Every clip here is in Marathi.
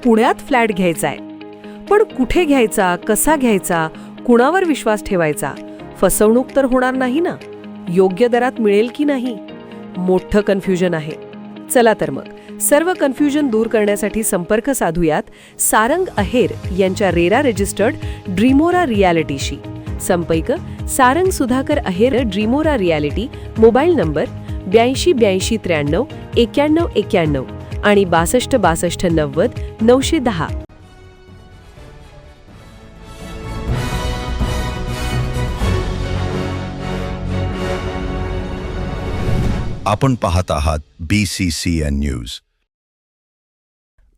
पुण्यात फ्लॅट घ्यायचाय. पण कुठे घ्यायचा, कसा घ्यायचा, कुणावर विश्वास ठेवायचा? फसवणूक तर होणार नाही ना? योग्य दरात मिळेल की नाही? मोठं कन्फ्युजन आहे. चला तर मग सर्व कन्फ्युजन दूर करण्यासाठी संपर्क साधूयात सारंग अहेर यांच्या रेरा रजिस्टर्ड ड्रीमोरा रियालिटीशी. संपर्क सारंग सुधाकर अहेर, ड्रीमोरा रियालिटी. मोबाईल नंबर 82 82 93 91 91 आणि 62 62 90 910. आपण पाहत आहात BCCN न्यूज.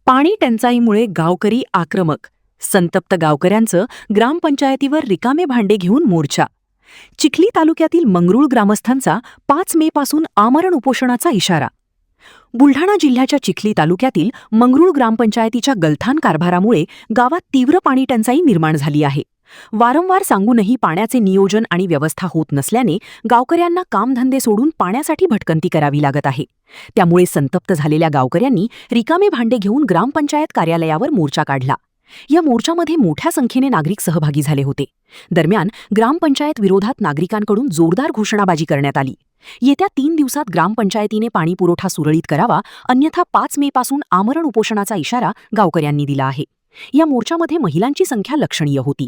पाणी टंचाईमुळे गावकरी आक्रमक. संतप्त गावकऱ्यांचं ग्रामपंचायतीवर रिकामे भांडे घेऊन मोर्चा. चिखली तालुक्यातील मंगरूळ ग्रामस्थांचा 5 मे पासून आमरण उपोषणाचा इशारा. बुलढाणा जिल्ह्याच्या चिखली तालुक्यातील मंगरूळ ग्रामपंचायतीच्या गलथान कारभारामुळे गावात तीव्र पाणी टंचाई निर्माण झाली आहे. वारंवार सांगूनही पाण्याचे नियोजन आणि व्यवस्था होत नसल्याने गावकऱ्यांना कामधंदे सोडून पाण्यासाठी भटकंती करावी लागत आहे. त्यामुळे संतप्त झालेल्या गावकऱ्यांनी रिकामे भांडे घेऊन ग्रामपंचायत कार्यालयावर मोर्चा काढला. या मोर्चामध्ये मोठ्या संख्येने नागरिक सहभागी झाले होते. दरम्यान ग्रामपंचायत विरोधात नागरिकांकडून जोरदार घोषणाबाजी करण्यात आली. येत्या 3 दिवसात ग्रामपंचायतीने पाणीपुरवठा सुरळीत करावा, अन्यथा 5 मे पासून आमरण उपोषणाचा इशारा गावकऱ्यांनी दिला आहे. या मोर्चामध्ये महिलांची संख्या लक्षणीय होती.